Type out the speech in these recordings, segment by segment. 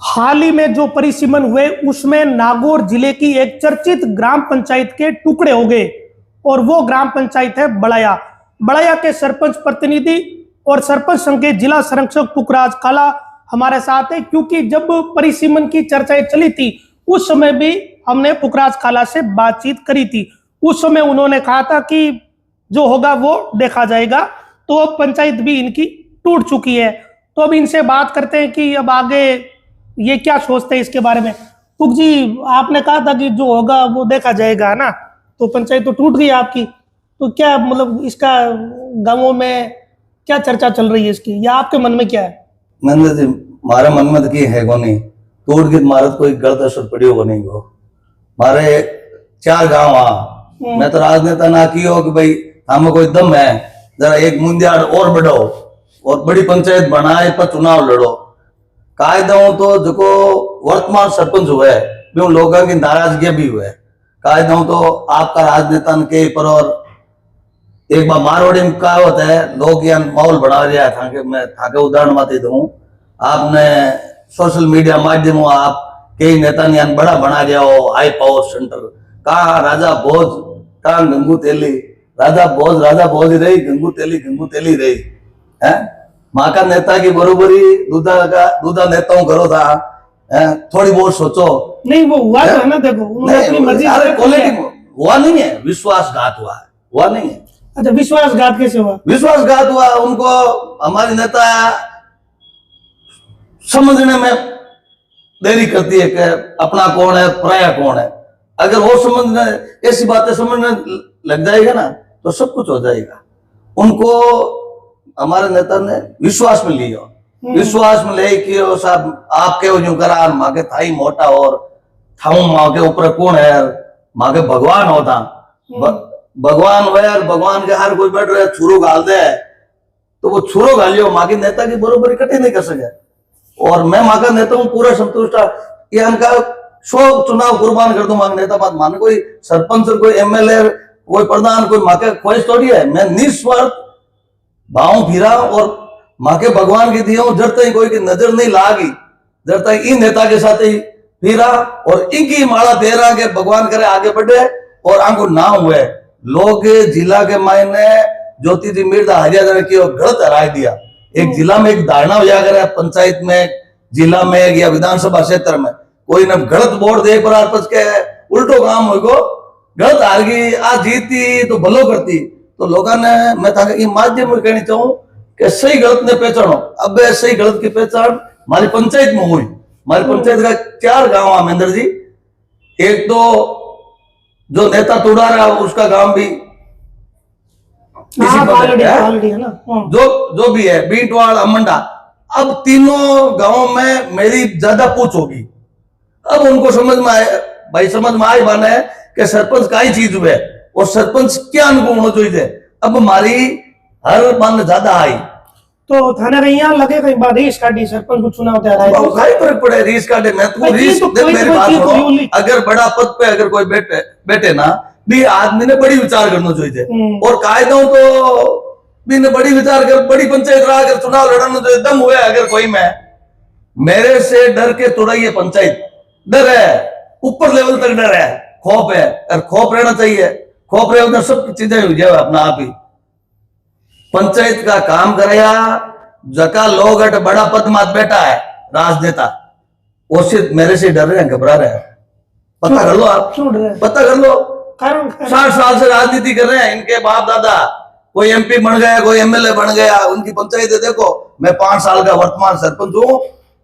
हाल ही में जो परिसीमन हुए उसमें नागौर जिले की एक चर्चित ग्राम पंचायत के टुकड़े हो गए और वो ग्राम पंचायत है बड़ाया। बड़ाया के सरपंच प्रतिनिधि और सरपंच संघ के जिला संरक्षक पुखराज काला हमारे साथ है, क्योंकि जब परिसीमन की चर्चाएं चली थी उस समय भी हमने पुखराज काला से बातचीत करी थी। उस समय उन्होंने कहा था कि जो होगा वो देखा जाएगा। तो अब पंचायत भी इनकी टूट चुकी है। तो अब इनसे बात करते हैं कि अब आगे ये क्या सोचते हैं इसके बारे में। पुख जी, आपने कहा था कि जो होगा वो देखा जाएगा ना, तो पंचायत तो टूट गई आपकी, तो क्या मतलब इसका गांवों में क्या चर्चा चल रही है इसकी, या आपके मन में क्या है? नंद जी, मारे मन में की है को नहीं टूट गई, मारे कोई गलत असर पड़ियो को नहीं को। मारे 4 गांव मैं तो राजनेता ना कियो कि भाई हमें कोई दम है, जरा एक मुंदियाड़ और बढ़ाओ और बड़ी पंचायत बनाए पर चुनाव लड़ो। कायदा तो जो वर्तमान सरपंच हुए भी उन लोगों की नाराजगी भी हुए। कायदा तो आपका राजनेता के पर और एक बार मारवाड़ी में कहावत है, लोग यहाँ माहौल बना रहा है था कि मैं थाके उदाहरण माते दूं। आपने सोशल मीडिया माध्यम आप कई नेता ने बड़ा बना दिया हो, हाई पावर सेंटर कहा राजा भोज कहा गंगू तेली, राजा भोज रही, गंगू तेली रही है। माँ का नेता की बरोबरी दूधा नेताओं करो था है? थोड़ी बहुत सोचो। नहीं वो हुआ है ना, देखो उन्होंने अपनी मर्जी से क्वालिटी हुआ नहीं है, विश्वासघात हुआ नहीं है। अच्छा, विश्वासघात कैसे हुआ? विश्वासघात हुआ, उनको हमारी नेता समझने में देरी करती है कि अपना कौन है पराया कौन है। अगर वो समझने ऐसी बातें समझने लग जाएगा ना तो सब कुछ हो जाएगा। उनको हमारे नेता ने विश्वास में लिया, विश्वास में ले कि साहब आपके यूं करा माँ के थाई मोटा और थाऊ माँ के ऊपर कौन है, माँ के भगवान होता भगवान हुए और भगवान के हर कोई बैठ रहे छुरो गाल दे तो वो छुरो गालियो माँ के नेता की बरोबरी कटे नहीं कर सके। और मैं माँ का नेता हूँ पूरा संतुष्ट। ये उनका 100 चुनाव कुर्बान कर दूं माँ नेता बात मान, कोई सरपंच कोई एमएलए कोई प्रधान कोई माँ के ख्वाहिश थोड़ी है। मैं निस्वार्थ भाव फिरा और माँ के भगवान की दिया जब तक कोई की नजर नहीं लागी, जब तक इन नेता के साथ ही फिरा और इनकी माला दे रहा के भगवान करे आगे बढ़े और आंखों ना हुए। लोग जिला के मायने ज्योति जी मिर्जा हरियाणा की गलत हरा दिया। एक जिला में एक धारणा हो जा करे पंचायत में जिला में या विधानसभा क्षेत्र में कोई न गलत वोट दे पर आपस के उल्टो काम हो गो, गलत हार गई आ जीती तो भलो करती। तो लोगों ने मैं था कि माध्यम में कहनी चाहूं कि सही गलत ने पहचानो। अब सही गलत की पहचान हमारी पंचायत में हुई। हमारी पंचायत का 4 गांव है महेंद्र जी। एक तो जो नेता तोड़ा रहा उसका गांव भी है ना, जो भी है बीटवाड़ अमंडा। अब तीनों गांवों में मेरी ज्यादा पूछ होगी। अब उनको समझ में आए, भाई समझ में आई बाने कि सरपंच का ही चीज हुए और सरपंच क्या अनुकूल होना चाहिए। अब हमारी हर मान ज्यादा आई तो थाने में यहाँ लगे कहीं बार रीस काटी सरपंच को चुनाव दे रहा है तो खाई फर्क पड़े रीस काटे। मैं तो रीस मेरी बात सुनो, अगर बड़ा पद पे अगर कोई बैठे ना भी आदमी ने बड़ी विचार करना चाहिए और कायदों तो भी ने बड़ी विचार कर बड़ी पंचायत रहा अगर चुनाव लड़ना चाहिए। दम हुए अगर कोई मैं मेरे से डर के तोड़ाई है पंचायत, डर है ऊपर लेवल तक डर है, खौफ है और खौफ रहना चाहिए। खौफ रहे उधर सब चीजें हो जाए अपना आप ही। पंचायत का काम कराया जका लोग बड़ा पद मत बैठा है राजनेता वो सिर्फ मेरे से डर रहे हैं, घबरा रहे हैं। पता कर लो आप, पता कर लो। 60 साल से राजनीति कर रहे हैं, इनके बाप दादा कोई एमपी बन गया कोई एमएलए बन गया। उनकी पंचायत देखो, मैं 5 साल का वर्तमान सरपंच हूं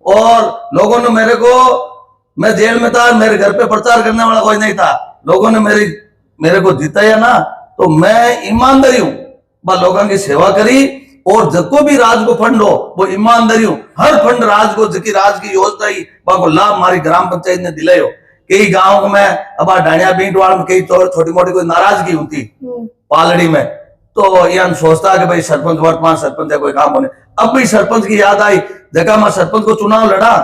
और लोगों ने मेरे को, मैं जेल में था, मेरे घर पे प्रचार करने वाला कोई नहीं था। लोगों ने मेरे को जिताया ना तो मैं ईमानदारी हूं लोगों की सेवा करी और जको भी राज को फंड हो वो ईमानदारी हूं। हर फंड राज को जकी राज की योजना ही को लाभ हमारी ग्राम पंचायत ने दिलायो। कई गांव में अब डाणिया बींटवाड़ में कई छोटी मोटी कोई नाराजगी होती पालड़ी में तो यह सोचता कि भाई सरपंच वर्तमान सरपंच है कोई काम होने। अब भी सरपंच की याद आई जगह मैं सरपंच को चुनाव लड़ा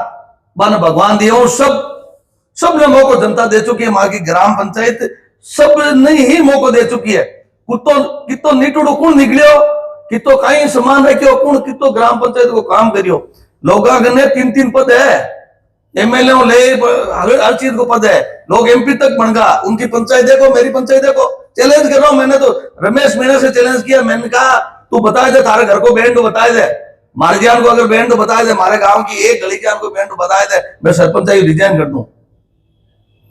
बन भगवान दिया और सब ने मौको जनता दे चुकी है। वहां की ग्राम पंचायत सब ने ही मौको दे चुकी है। कितो नीटुड़ो कौन निकलियो, कितो कहीं समान रखियो, कौन कितो ग्राम पंचायत को काम करियो। लोगों ने 3-3 पद है एमएलए ले हर चीज को पता है, लोग एमपी तक बन गया, उनकी पंचायत देखो मेरी पंचायत देखो। चैलेंज कर रहा हूं, मैंने तो रमेश मीणा से चैलेंज किया, मैंने कहा तू बता दे थारे घर को बैंड बता दे, मारे जान को अगर बैंड बता दे, हमारे गांव की एक गली जान को बैंड बता दे, मैं सरपंच रिजाइन कर दूं।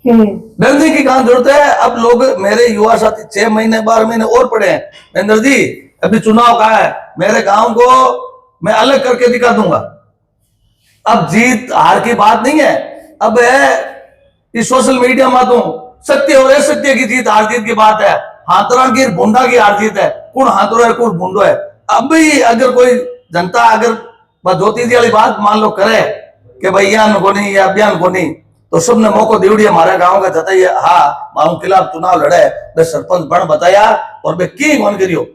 डरने की कहां जरूरत है। अब लोग मेरे युवा साथी 6 महीने 12 महीने और पड़े हैं, महेंद्र जी अभी चुनाव का है, मेरे गांव को मैं अलग करके दिखा दूंगा। अब जीत हार की बात नहीं है, अब है कि सोशल मीडिया माध्यम सत्य और असत्य की जीत हार जीत की बात है, हाथरा की भूंडा की हार जीत है, कौन हाथरो है कौन भूंडो है। अब भी अगर कोई जनता अगर ज्योति वाली बात मान लो करे कि भाई यहाँ को नहीं या अभियान को नहीं, तो सबने मौको दिवड़ी हमारे गांव का जताइए, हाँ माऊ खिलाफ चुनाव लड़े, वे सरपंच बन बताया और वे की कौन करियो।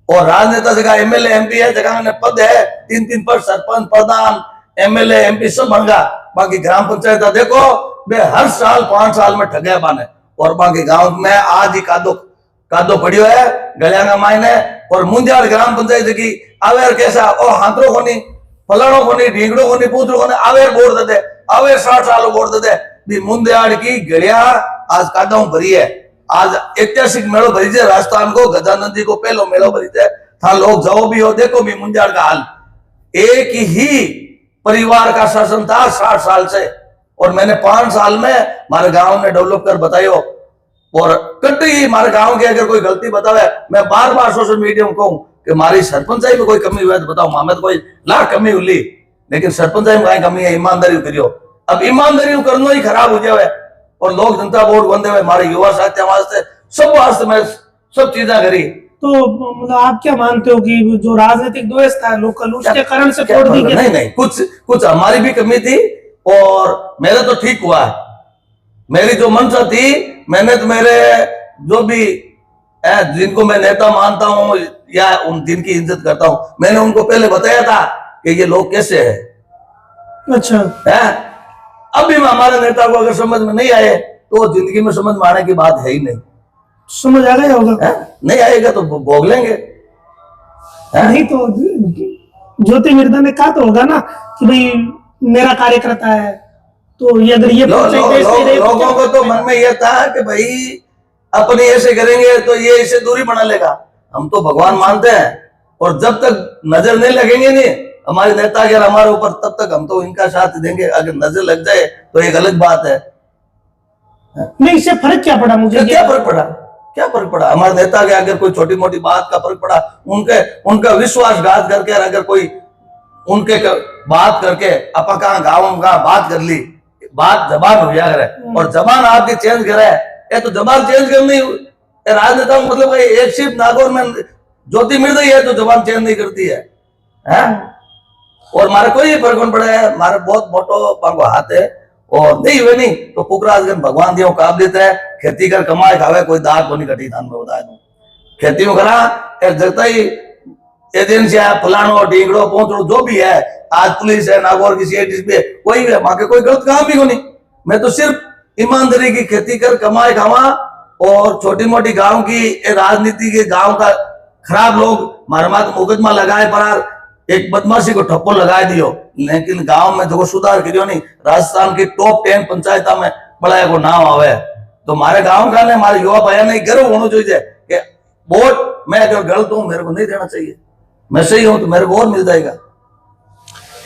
और राजनेता जगह एमएलए एमपी है, जगह ने पद है 3-3 पद, सरपंच प्रधान एमएलए एमपी सब बन गया। बाकी ग्राम पंचायत देखो वे हर साल 5 साल में ठगे बाने, और बाकी गांव में आज ही कादो पड़ियो है गलिया का मायने। और मुंजाड़ ग्राम पंचायत की आवेर कैसा और हाथरों को नहीं, फलाणों को नहीं, ढींगड़ों को नहीं, पूतरों को नहीं, आवेर बोर्ड दे, आवेर 60 सालों बोर्ड दे भी मुंजाड़ की गलिया आज कादों भरी है। आज ऐतिहासिक मेलो भरी है, राजस्थान को गजानंद जी को पहलो मेलो भरी है, था लोग जाओ भी हो देखो भी मुंजाड़ का हाल। एक ही परिवार का शासन था 60 साल से, और मैंने 5 साल में हमारे गांव ने डेवलप कर बतायो। और कटी हमारे गांव की अगर कोई गलती बतावे, मैं बार बार सोशल मीडिया में कहूं कि हमारी सरपंचाई में कोई कमी हुई है तो बताओ, हमें तो कोई लाख कमी हुई, लेकिन सरपंचाई में कहीं कमी है, ईमानदारी करियो। अब ईमानदारी करना ही खराब हो जाए और लोक जनता बोर्ड बंदे हुए, हमारे युवा साथी वास्ते सब वास्ते मैं सब चीजें करी। तो मतलब आप क्या मानते हो कि जो राजनीतिक द्वेष था लोकल उसके कारण से तोड़ दी? नहीं, कुछ हमारी भी कमी थी, और मेरे तो ठीक हुआ है। मेरी जो मंशा थी, मैंने तो मेरे जो भी जिनको मैं नेता मानता हूं या उन जिनकी इज्जत करता हूं, मैंने उनको पहले बताया था कि ये लोग कैसे है। अच्छा है अभी हमारे नेता को अगर समझ में नहीं आए तो जिंदगी में समझ में आने की बात है ही नहीं। समझ आ गया होगा? नहीं आएगा तो भोग लेंगे। नहीं तो ज्योति मिर्धा ने कहा तो होगा ना कि भाई मेरा कार्यकर्ता है, तो ये अगर ये लोगों को तो मन में यह था कि भाई अपने ऐसे करेंगे तो ये इसे दूरी बना लेगा। हम तो भगवान मानते हैं, और जब तक नजर नहीं लगेंगे नहीं हमारे नेता अगर हमारे ऊपर, तब तक हम तो इनका साथ देंगे। अगर नजर लग जाए तो एक अलग बात है। नहीं इससे फर्क क्या पड़ा मुझे? क्या फर्क पड़ा? हमारे नेता के अगर कोई छोटी मोटी बात का फर्क पड़ा, उनका विश्वासघात करके अगर कोई उनके बात करके अपा गाँव का बात कर ली, बात जबान हो जाए, और जबान आपकी चेंज करे, ये तो जबान चेंज करनी राजनेता मतलब एक सिर्फ नागौर में ज्योति मिर्धा ही है तो जबान चेंज नहीं करती है। और हमारे कोई फर्क नहीं पड़ा है, हमारे बहुत मोटो पांगो हाथ है, और नहीं हुए नहीं तो पुकराजगन भगवान दियो काबिलियत है, खेती कर कमाए खावे, कोई दाग को नहीं कटी धान में बताए दूं। खेती में करा जगता ही एजेंसियां फलानो ढींगड़ो पहुंचड़ो जो भी है, आज पुलिस है, नागौर की सीआईडी है, कोई भी है, कोई गलत काम भी को नहीं। मैं तो सिर्फ ईमानदारी की खेती कर कमाए खावा, और छोटी मोटी गांव की राजनीति के गांव का खराब लोग मारा मुकदमा लगाए पर एक बदमाशी को ठप्पो लगा दियो, लेकिन गांव में जो सुधार करियो नहीं। राजस्थान की टॉप 10 पंचायत में बड़ा को नाम आवे, तो हमारे गांव का ने हमारे युवा भाई ने गर्व होना चाहिए कि वोट मैं अगर गलत हूं मेरे को नहीं देना चाहिए, मैं सही हूं तो मेरे को और मिल जाएगा।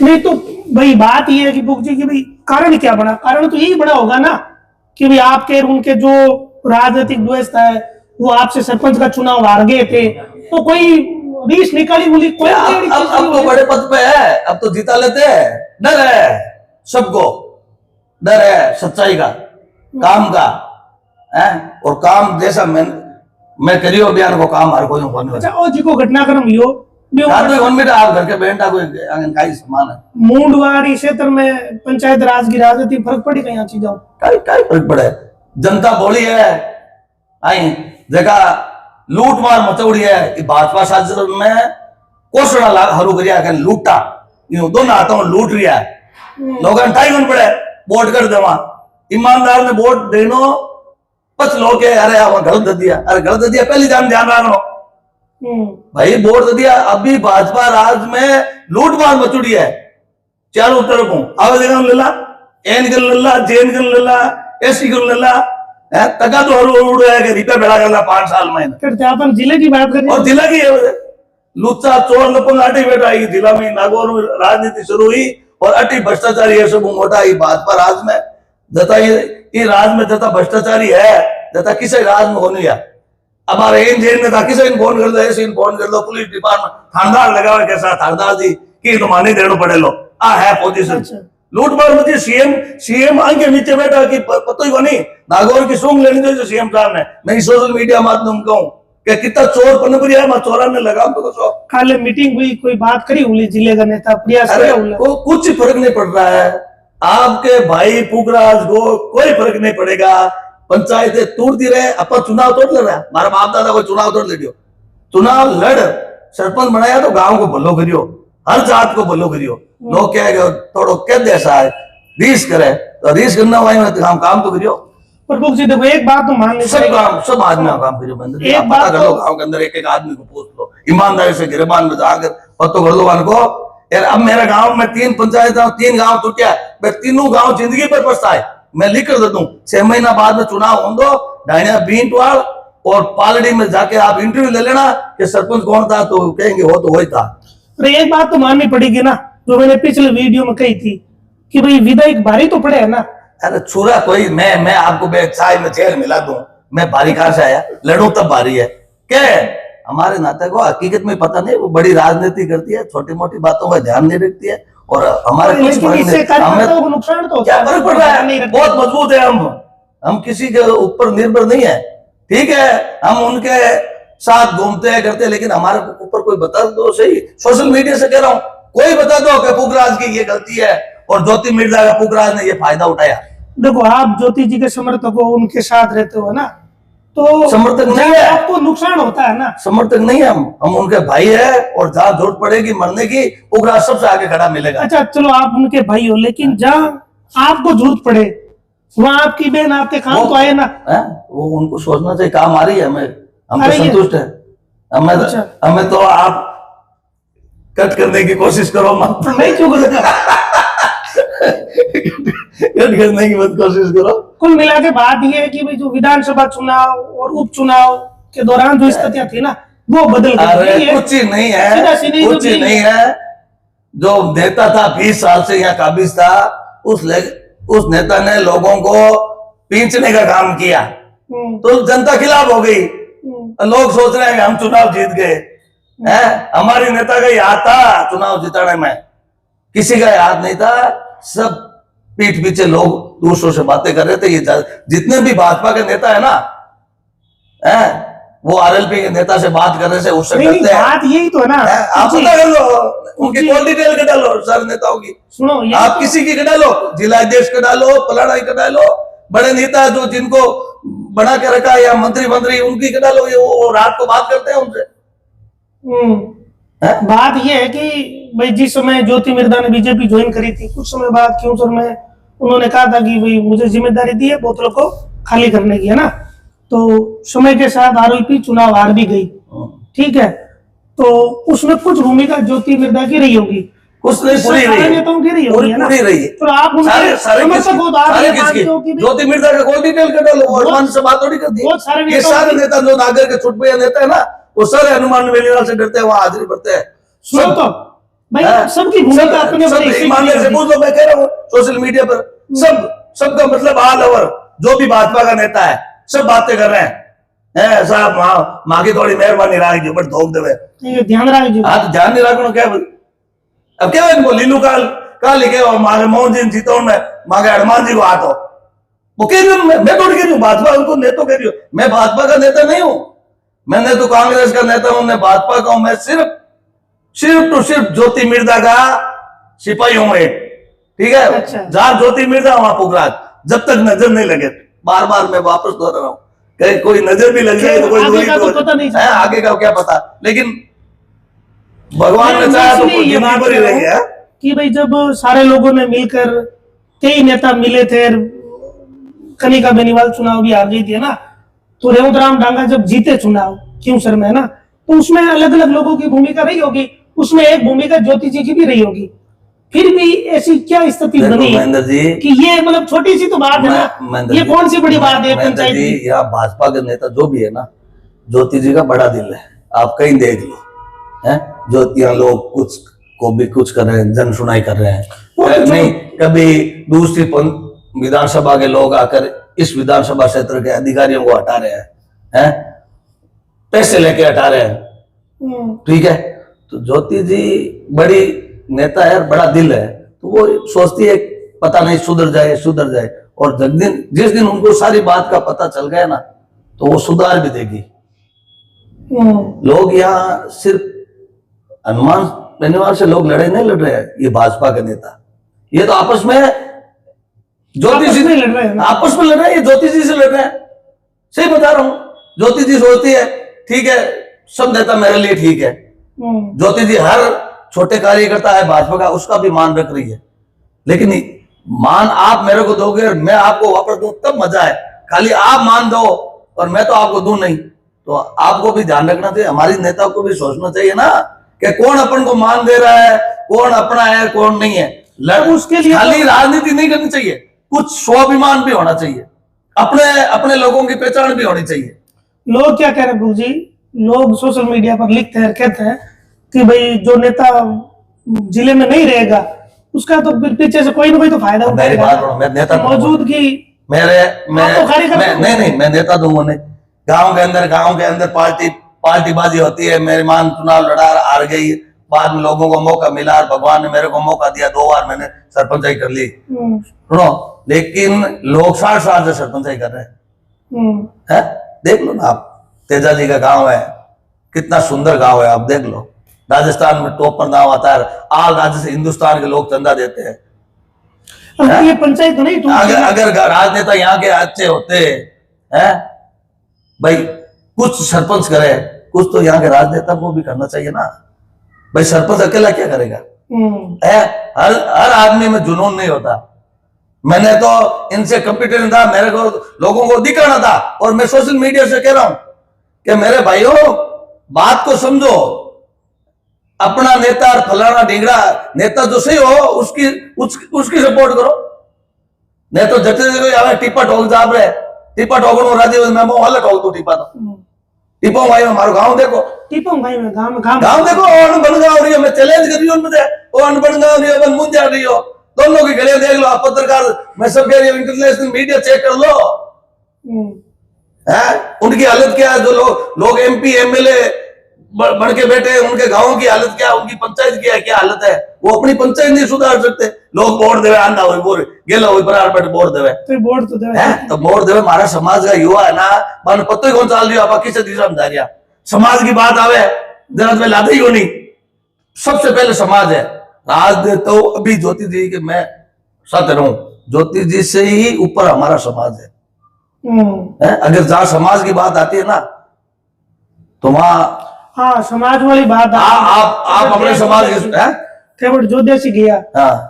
नहीं तो भाई बात ये है कि बुक जी की भाई कारण क्या बना? कारण तो यही बड़ा होगा ना कि भाई आपके उनके जो राजनीतिक द्वेष है, वो आपसे सरपंच का चुनाव हार गए थे, तो कोई रीस निकाली बोली कोई अब तो बड़े पद पे है, अब तो जीता लेते हैं। डर है सबको, डर है सच्चाई का, काम का है, और काम जैसा मैं करियो अभियान को काम हर कोई होने। अच्छा और जी को घटनाक्रम यो आप घर के बेटा कोई आंगनबाड़ी समान है। मूंडवाड़ी क्षेत्र में पंचायत राज की राजनीति फर्क पड़ी कहीं चीजों काय फर्क पड़े? जनता बोली है आई जगह लूट मार मचौड़ी है, भाजपा शासन में कोषणा हरू करिया लूटा, दोनों हाथों में लूट रिया है, लोगों ने टाइम पड़े वोट कर देवा, ईमानदार ने वोट देनो पच लो के अरे गलत दे दिया, अरे गलत दे दिया पहली ध्यान रखनो भाई, वोट दे दिया। अभी भाजपा राज में लूट मार मचौड़ी है चारों तरफ, आवे जगह ले ला एन गल लल्ला जेन गल लल्ला ऐसी गल लल्ला है तका तो हर उड़ है कि रिपे बेड़ा गला 5 साल में करते अपन जिले की बात करें और जिला की लुच्चा चोर लपंग अटी बैठा ही जिला में नागौर में राजनीति शुरू हुई और अटी भ्रष्टाचारी है सब मोटा ही भाजपा राज में जता ये राज में जता भ्रष्टाचारी है जता किसी राज में होनी है हमारे इन जेल में था किसी इन फोन कर दो ऐसे इन फोन कर दो पुलिस डिपार्टमेंट थानेदार लगा हुआ कैसा थानेदार जी की नुमानी देना पड़े लो आ है पोजीशन लूट मार मुझे सीएम आगे नीचे बैठा कि पता ही को नहीं नागौर की सूंघ लेनी चाहिए सीएम साहब ने मैं सोशल मीडिया माध्यम कहूँ कि कितना चोर पनपुरी है मैं चोरा ने लगा तो खाली मीटिंग हुई कोई बात करी हुई जिले का नेता प्रयास को कुछ फर्क नहीं पड़ रहा है आपके भाई पुखराज को कोई फर्क नहीं पड़ेगा पंचायतें तोड़ती रहे अपन चुनाव तोड़ ले रहा है हमारा बाप दादा को चुनाव तोड़ ले दियो चुनाव लड़ सरपंच बनाया तो गांव को भलो करियो हर जात को भलो करियो लोग क्या थोड़ो कैद ऐसा है रीस करे तो रीस करना हुआ काम तो करियो प्रमुख जी देखो एक बात तो मान लीजिए सब आदमी काम करियो बंदर एक बात कर लो गांव के अंदर एक आदमी को पूछ लो ईमानदारी से गिरबान में जाकर पतो कर लो को यार अब मेरे गांव में 3 पंचायत 3 गांव टूटा मैं तीनों गांव जिंदगी पर पछताए मैं लिख कर दे दूं 6 महीना बाद में चुनाव हो दो डायना बींटवाड़ और पालड़ी में जाके आप इंटरव्यू ले लेना कि सरपंच कौन था तो कहेंगे वो तो वही था। अरे एक बात तो माननी पड़ेगी ना जो मैंने पिछले वीडियो में कही थी कि भाई विधायक भारी तो पड़े है ना। अरे छुरा कोई मैं आपको चाय में चेयर मिला दूं मैं भारी कहां से आया लड़ू तब भारी है क्या हमारे नाते को हकीकत में पता नहीं वो बड़ी राजनीति करती है छोटी मोटी बातों का ध्यान नहीं रखती है और हमारे कुछ हमें नुकसान तो क्या फर्क पड़ रहा है बहुत मजबूत है हम किसी के ऊपर निर्भर नहीं है ठीक है हम उनके साथ घूमते हैं करते हैं लेकिन हमारे ऊपर कोई बता दो सही सोशल मीडिया से कह रहा हूँ कोई बता दो कि पुखराज की ये गलती है और ज्योति मिर्जा का पुखराज ने ये फायदा उठाया। देखो आप ज्योति जी के समर्थक हो उनके साथ रहते हो ना तो समर्थक नहीं है आपको नुकसान होता है ना समर्थक नहीं है हम उनके भाई है और जहाँ जरूरत पड़ेगी मरने की पुखराज सबसे आगे खड़ा मिलेगा। अच्छा चलो आप उनके भाई हो लेकिन जहाँ आपको जरूरत पड़े वहाँ आपकी बहन आपके काम तो आए ना वो उनको सोचना चाहिए काम आ रही है हमें हम तो संतुष्ट है हमें तो आप कट करने की कोशिश करो मत नहीं क्यों कट करने की मत कोशिश करो। कुल मिला के बात ये है कि भाई जो विधानसभा चुनाव और उपचुनाव के दौरान जो स्थितियां थी ना वो बदल गई है। कुछ ही नहीं है कुछ ही नहीं है जो नेता था 20 साल से यहाँ काबिज था उस नेता ने लोगों को पींचने का काम किया तो जनता खिलाफ हो गई लोग सोच रहे हैं कि हम चुनाव जीत गए हमारी नेता का याद था चुनाव जिताने में किसी का याद नहीं था सब पीठ पीछे लोग दूसरों से बातें कर रहे थे ये जितने भी भाजपा के नेता है ना वो आरएलपी के नेता से बात कर रहे थे उससे करते हैं बात यही तो है ना आप पता कर लो उनकी कॉल डिटेल का डालो सारे नेताओं की सुनो आप किसी की का डालो जिला अध्यक्ष का डालो फलाना का डालो बड़े नेता जो जिनको बना के रखा या मंत्री उनकी का डालो ये वो रात को बात करते हैं उनसे। बात ये है कि भाई जिस समय ज्योति मिर्जा ने बीजेपी ज्वाइन करी थी कुछ समय बाद क्यों सर में उन्होंने कहा था कि भाई मुझे जिम्मेदारी दी है बोतलों को खाली करने की है ना तो समय के साथ आरएलपी चुनाव हार भी गई ठीक है तो उसमें कुछ भूमिका ज्योति मिर्जा की रही होगी कुछ नहीं पूरी रही पूरी रही तो आप ज्योति मिर्जा का कोई डिटेल कर डालो अनुमान से बात थोड़ी करती है। ये सारे नेता जो नागर के छुट पे नेता है ना वो सारे हनुमान वेलीवाल से डरते हैं वहां हाजिरी भरते हैं। सुनो तो भाई सबकी भूमिका अपने ईमानदारी से पूछ लो मैं कह रहा हूँ सोशल मीडिया पर सबका मतलब ऑल ओवर जो भी भाजपा का नेता है सब बातें कर रहे हैं साहब माँ की थोड़ी मेहरबानी राख जो बट धोख देवे ध्यान रखो हाँ तो ध्यान नहीं रखना क्या अब क्या इनको लीलू का लिखे और मांगे मोहन जी जीतो में मांगे हनुमान जी को हाथ हो वो कह रही हूँ मैं थोड़ी कह रही हूँ भाजपा उनको नेता कह रही हूँ मैं भाजपा का नेता नहीं हूँ मैंने तो कांग्रेस का नेता हूं मैं भाजपा का हूं मैं सिर्फ तो सिर्फ ज्योति मिर्जा का सिपाही हूं एक ठीक है। अच्छा। जहां ज्योति मिर्जा वहां पुखराज जब तक नजर नहीं लगे बार बार मैं वापस दोहरा रहा हूं कहीं कोई नजर भी लग जाए तो कोई दूरी तो पता नहीं है आगे का क्या पता लेकिन भगवान ने चाहा तो कोई जिंदगी पर ही रही है कि भाई जब सारे लोगों ने मिलकर कई नेता मिले थे कनिका बेनीवाल चुनाव भी आ गई थी ना तो रेवंत राम डांगा जब जीते चुनाव क्यों सर में ना तो उसमें अलग अलग लोगों की भूमिका रही होगी उसमें एक भूमिका ज्योति जी की भी रही होगी फिर भी ऐसी क्या स्थिति देखो बनी महेंद्र जी कि ये मतलब छोटी सी तो बात है ना, महेंद्र ये जी, कौन सी बड़ी बात है महेंद्र पंचायत जी की? या भाजपा के नेता जो भी है ना, ज्योति जी का बड़ा दिल है, आप कहीं देख लो है। ज्योतियां लोग कुछ को भी कुछ कर रहे हैं, जन सुनाई कर रहे हैं, वो तो नहीं कभी दूसरी विधानसभा के लोग आकर इस विधानसभा क्षेत्र के अधिकारियों को हटा रहे हैं, पैसे लेके हटा रहे हैं, ठीक है। तो ज्योति जी बड़ी नेता है, बड़ा दिल है, तो वो सोचती है पता नहीं सुधर जाए, और जिस दिन उनको सारी बात का पता चल गया ना, तो वो सुधार भी देगी। लोग यहाँ सिर्फ अनुमान बेनीवाल से लोग लड़ाई नहीं लड़ रहे हैं, ये भाजपा के नेता, ये तो आपस में ज्योति जी लड़ रहे हैं, आपस में लड़ रहे हैं, ये ज्योति जी से लड़ रहे हैं। सही बता रहा हूं, ज्योति जी सोचती है ठीक है सब नेता मेरे लिए ठीक है। ज्योति जी हर छोटे कार्यकर्ता है भाजपा का, उसका भी मान रख रही है, लेकिन मान आप मेरे को दोगे और मैं आपको वापस दूं तब मजा है। खाली आप मान दो और मैं तो आपको दूं नहीं, तो आपको भी ध्यान रखना चाहिए, हमारी नेताओं को भी सोचना चाहिए ना कि कौन अपन को मान दे रहा है, कौन अपना है कौन नहीं है। उसके लिए खाली राजनीति नहीं करनी चाहिए, कुछ स्वाभिमान भी होना चाहिए, अपने लोगों की पहचान भी होनी चाहिए। लोग क्या कह रहे हैं गुरु जी, लोग सोशल मीडिया पर लिखते हैं, कहते हैं कि भाई जो नेता जिले में नहीं रहेगा उसका तो पीछे से कोई ना कोई तो फायदा उठाएगा। मैं नेता मौजूदगी मैं नेता दूंगा नहीं। गांव के अंदर पार्टीबाजी होती है, मेरी मान चुनाव लड़ा हार गई, बाद में लोगों को मौका मिला, भगवान ने मेरे को मौका दिया, 2 बार मैंने सरपंचाई कर ली, सुनो, लेकिन लोग 60 साल से सरपंचाई कर रहे हैं। देख लो ना आप, तेजा जी का गांव है, कितना सुंदर गांव है, आप देख लो, राजस्थान में टॉप पर नाम आता है, आल राज्य से हिंदुस्तान के लोग चंदा देते हैं। ये पंचायत तो नहीं अगर राजनेता यहाँ के अच्छे होते हैं भाई, कुछ सरपंच करे, कुछ तो यहाँ के राजनेता को भी करना चाहिए ना भाई। सरपंच अकेला क्या करेगा? हर आदमी में जुनून नहीं होता। मैंने तो इनसे कंपटीशन था, मेरे को लोगों को दिखाना था, और मैं सोशल मीडिया से कह रहा हूं कि मेरे भाइयों बात को समझो, अपना नेता और फलाना ढींगड़ा नेता जो सही हो उसकी सपोर्ट करो, नहीं तो जैसे टिप्पा ठोक जाब रहे टिप्पा ठोकू राजी मैं वाला ठोक दू टिप्पा तो टिप्पो भाई में मारो गांव देखो, टिप्पो भाई में गांव देखो, अनबन गांव रही हो, मैं चैलेंज कर रही हूं उनमें, वो अनबन गांव रही हो, बन मुंह जा रही हो, दोनों की गलियां देख लो आप, पत्रकार मैं सब कह रही हूँ, इंटरनेशनल मीडिया चेक कर लो, उनकी हालत क्या है, जो लोग MP MLA बढ़ के बैठे हैं, उनके गांवों की हालत क्या है, उनकी पंचायत की क्या हालत है, वो अपनी पंचायत नहीं सुधार सकते। लोग वोट देवे, आंधा हो बोर गेला हो बराबर बैठ वोट देवे, तो वोट देवे। हमारा समाज का युवा है ना, मन पत्तो ही कौन चाल रही हो, आप किसे दिशा में जा रही, समाज की बात आवे जरा में लाते ही हो नहीं, सबसे पहले समाज है। राजनीति तो अभी ज्योति जी के मैं साथ रहूं, ज्योति जी से ही ऊपर हमारा समाज है। अगर जहां समाज की बात आती है ना, तो वहां हाँ समाज वाली बात आप अपने समाज के जोधेसी गया,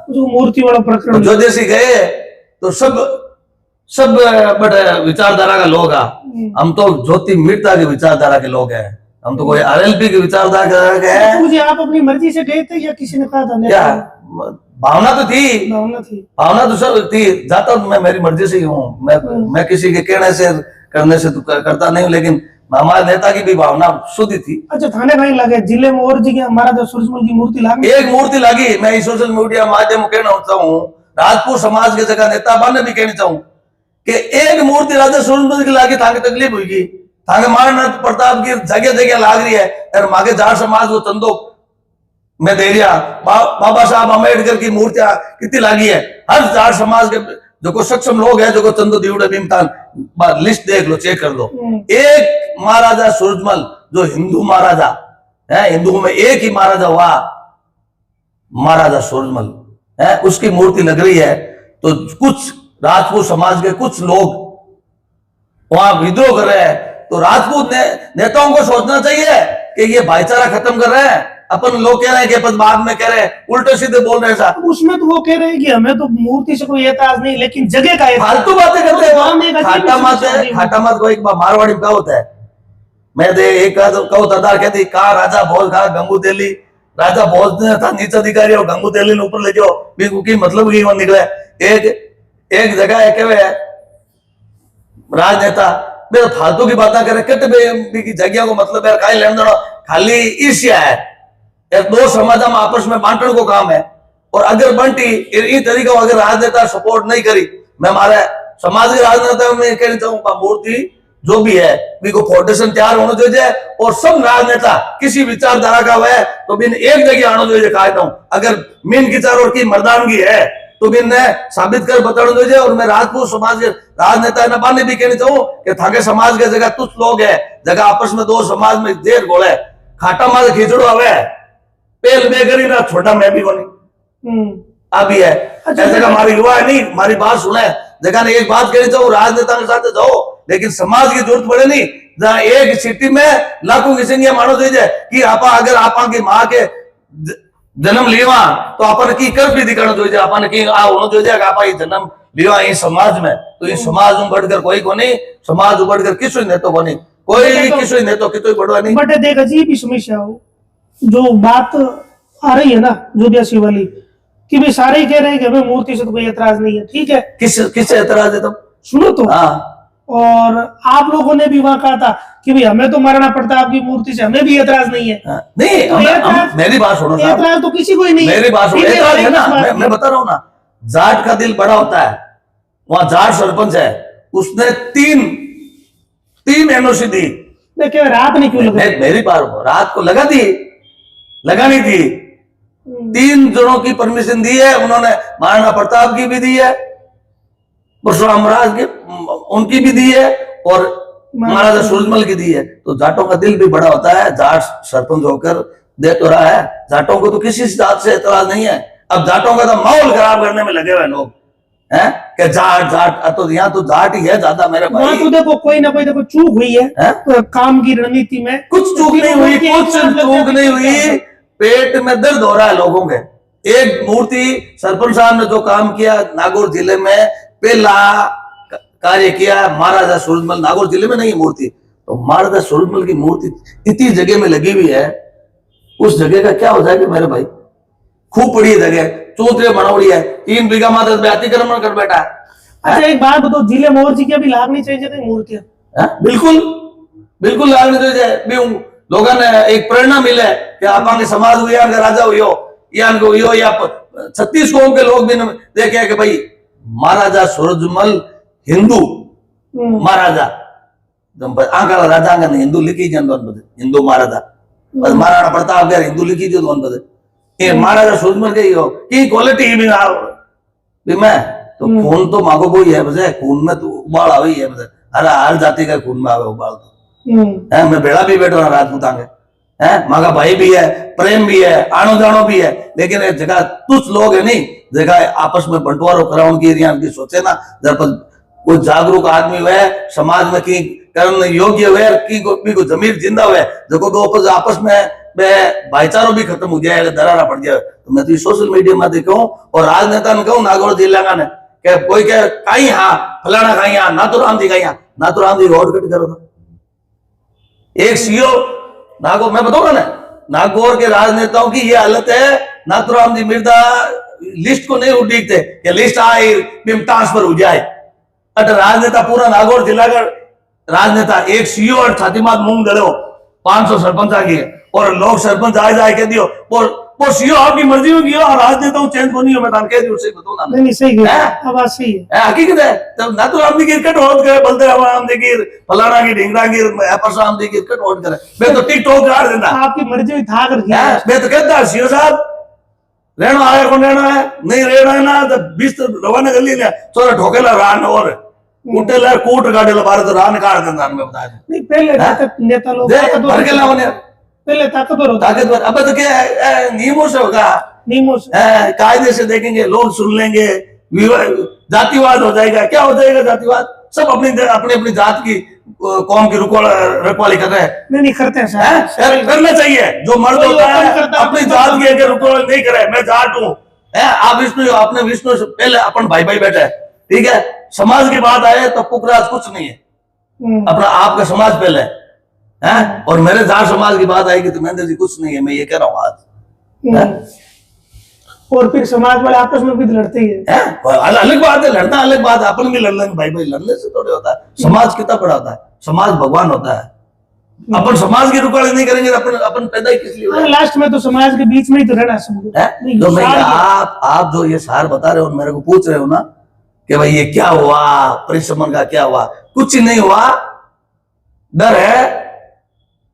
जो मूर्ति वाला प्रकरण जोधेसी गए तो सब बड़े विचारधारा का लोग हैं, हम तो ज्योति मीरता की विचारधारा के लोग हैं, हम तो कोई RLP की विचारधारा के हैं। मुझे आप अपनी मर्जी से गए थे या किसी ने कहा था? क्या भावना तो थी, भावना तो सब थी, जाता मैं मेरी मर्जी से ही हूँ, मैं किसी के कहने से करने से तो करता नहीं, लेकिन हमारे नेता की भी भावना शुद्ध थी। अच्छा, थाने भाई लगे जिले में और जगह महाराजा सूरजमल की मूर्ति लगी, एक मूर्ति लगी। मैं सोशल मीडिया माध्यम कहना चाहूँ, राजपूत समाज के जगह नेता बने भी कहना चाहूँ कि एक मूर्ति राजा सूरजमल की लागी, ताकि तकलीफ हुई, ताकि महाराणा प्रताप की जगह जगह लाग रही है, और मागे जाट समाज को चंदो में दे दिया, बाबा साहब अम्बेडकर की मूर्तियां कितनी लागी है, हर जाट समाज के जो सक्षम लोग हैं, जो चंदो दीवड़े भीमतान, लिस्ट देख लो, चेक कर लो। एक महाराजा सूरजमल जो हिंदू महाराजा है, हिंदुओं में एक ही महाराजा हुआ, महाराजा सूरजमल है, उसकी मूर्ति लग रही है। तो कुछ राजपूत समाज के कुछ लोग वहां विद्रोह कर रहे हैं, तो राजपूत नेताओं को सोचना चाहिए कि ये भाईचारा खत्म कर रहे हैं। अपन लोग कह रहे हैं कि अपन बाद में कह रहे हैं, उल्टे सीधे बोल रहे हैं साहब। उसमें तो वो कह रहे हैं कि हमें तो मूर्ति से कोई एतराज नहीं, लेकिन जगह का फालतू बातें करते हैं। खाटा मत को एक बार मारवाड़ी में कहावत है, मैं दे एक कहावत अदा कहती, कहा राजा भोज खा गंगू तेली, राजा भोज ने था नीच अधिकारी और गंगू तेली ने ऊपर ले जाओ भी की मतलब की वो निकले एक जगह है के राजनेता मेरे फालतू की बातें करे कट बे की जगह को मतलब यार काई लेन देना खाली ईर्ष्या है यार दो समाज में आपस में बांटने को काम है और अगर बंटी इस तरीका अगर राजनेता सपोर्ट नहीं करी मैं हमारे समाज के राजनेता में कहना चाहूंगा मूर्ति जो भी है को फाउंडेशन तैयार होना चाहिए और सब राजनेता किसी विचारधारा का है तो बिन एक जगह आना चाहिए कायदा अगर मीन की चार और की मर्दानगी है तो बिन ने साबित कर बताना चाहिए और मैं राजपूत समाज के राजनेता ने बाने भी कहना चाहूँ कि थाके समाज के जगह तुच्छ लोग है जगह आपस में दो समाज में जेर गोले खाटा मार खींचड़ो हवे पेल बेगरी ना छोटा मैं भी कोनी अभी है जगह हमारी युवा है नहीं हमारी बात सुने जगह ने एक बात कहनी चाहूँ राजनेता के साथ जाओ लेकिन समाज की जरूरत पड़े नहीं जहाँ एक सिटी में लाखों की संख्या मानो दीजिए कि आपा अगर आपा की माँ के जन्म लिया तो अपन की कर भी दिखाना चाहिए अपन की होना चाहिए कि आपा ये जन्म लिया इस समाज में तो इस समाज में बढ़कर कोई को नहीं समाज में बढ़कर किसी ने तो को नहीं कोई किसी ने तो कितों बढ़वा नहीं बट देख अजीब ही समस्या हो जो बात आ रही है ना जोडियासी वाली कि भी सारे ही कह रहे हैं कि हमें मूर्ति से तो कोई एतराज नहीं है ठीक है किससे एतराज है तब सुनो तो हाँ और आप लोगों ने भी वहां कहा था कि भाई हमें तो मारना पड़ता है आपकी मूर्ति से हमें भी एतराज नहीं है नहीं तो मेरी बात सुनो एतराज तो किसी को ही नहीं मेरी बात सुनो एतराज है ना मैं बता रहा हूँ ना जाट का दिल बड़ा होता है वहां जाट सरपंच है उसने तीन एनओसी दी रात नहीं क्यों लगा मेरी बात रात को लगानी थी 3 जनों की परमिशन दी है उन्होंने महाराणा प्रताप की भी दी है परशुराम महाराज की उनकी भी दी है और महाराजा सूरजमल की दी है तो जाटों का दिल भी बड़ा होता है जाट सरपंच होकर दे तो रहा है जाटों को तो किसी जात से एतराज नहीं है अब जाटों का तो माहौल खराब करने में लगे हुए लोग हैं कि जाट तो यहाँ तो जाट ही है ज्यादा मेरे भाई तो देखो कोई ना कोई देखो चूक हुई है तो काम की रणनीति में कुछ चूक नहीं हुई पेट में दर्द हो रहा है लोगों के एक मूर्ति सरपंच साहब ने जो काम किया नागौर जिले में पहला कार्य किया महाराजा सूरजमल नागौर जिले में नहीं मूर्ति तो महाराजा सूरजमल की मूर्ति इतनी जगह में लगी हुई है उस जगह का क्या हो जाएगा मेरे भाई खूब बड़ी जगह चौधरी बनावड़ी है 3 बीघा मात्र में अतिक्रमण कर बैठा है अच्छा एक बात बताओ जिले मोहर जी की अभी लागनी चाहिए मूर्तियां बिल्कुल लागनी चाहिए लोगों ने एक प्रेरणा मिले कि आपके समाज हुई राजा हुई हो या 36 कौम के लोग भी देखे कि भाई महाराजा सूरजमल हिंदू महाराजा आंकड़ा राजा हिंदू लिखी हिंदू महाराजा महाराणा प्रताप गया हिंदू लिखी महाराजा सूरजमल के हो की क्वालिटी भी मैं तो खून तो मांगो कोई है बजे खून में तो उबाल आ है बजे हर जाति का खून में आवे उबाल तो मैं बेड़ा भी बैठ रहा राजपूत आगे है मांगा भाई भी है प्रेम भी है आनो जानो भी है लेकिन एक जगह तुच्छ लोग है नहीं जगह आपस में बंटवारों कराउन की सोचे ना जब कोई जागरूक आदमी हुए समाज में की करने योग्य हुए की जमीर जिंदा हुए देखो तो आपस में भाईचारा भी खत्म हो जाए दरारा पड़ जाए तो मैं तो सोशल मीडिया में देखा हूँ और राजनेता ने कहूँ नागौर जिला का ने कोई कह कहीं हाँ फलाना कहीं हाँ नाथुराम जी कहीं नाथुराम जी रोड कट करो ना एक सीओ नागौर मैं बताऊंगा ना नागौर के राजनेताओं की ये हालत है नाथुराम जी मिर्जा लिस्ट को नहीं उड़ीकते कि लिस्ट आई ट्रांसफर हो जाए अगर राजनेता पूरा नागौर जिला का राजनेता एक सीओ और छातीमात मूंग दड़ो 500 सरपंच आ गए और लोग सरपंच आ जाए कह दियो वो सीओ आपकी मर्जी में गया और राजनेता चेंज को नहीं हो मैं कह दी उससे बताऊं ना नहीं सही है बात सही है हकीकत है तब ना तो आदमी की कट होत करे बलदेव राम जी की फलाना की ढिंगरा की परशुराम जी की कट होत करे मैं तो टिकटॉक कर देता आपकी मर्जी में था कर मैं तो कहता सीओ साहब रहना आया कौन रहना है नहीं रहना है ना तो 20 रवाना कर लिया चोरा ठोकेला रान और कुटेला कूट गाड़ेला बारे तो रान काट देता मैं बता नहीं पहले नेता लोग भर के लावने पहले ताकतवर अब तो क्या नियमों से होगा नियमों से कायदे से देखेंगे लोग सुन लेंगे जातिवाद हो जाएगा क्या हो जाएगा जातिवाद सब अपनी अपनी जात की कौम की रखवाली कर रहे हैं नहीं करते हैं करना चाहिए जो मर्द होता है अपनी जात की अगर रखवाली नहीं करे मैं जाट हूँ आप विष्णु अपने विष्णु से पहले अपन भाई भाई बैठे ठीक है समाज की बात आए तो पुखराज कुछ नहीं है अपना आपका समाज पहले है और मेरे जाट समाज की बात आएगी तो महेंद्र जी कुछ नहीं है मैं ये कह रहा हूँ आज और फिर समाज वाले आपस में भी लड़ते ही है। अलग बात है, लड़ना अलग बात है, अपन भी लड़ लेंगे भाई भाई, लड़ने से थोड़े होता है। समाज कितना बड़ा होता है, समाज भगवान होता है। अपन समाज की रुकावट नहीं करेंगे, अपन पैदा ही किस लिए हुए? लास्ट में तो समाज के बीच में ही तो रहना है। तो भाई आप जो ये सार बता रहे हो, मेरे को पूछ रहे हो ना कि भाई ये क्या हुआ, परिश्रम का क्या हुआ? कुछ नहीं हुआ, डर है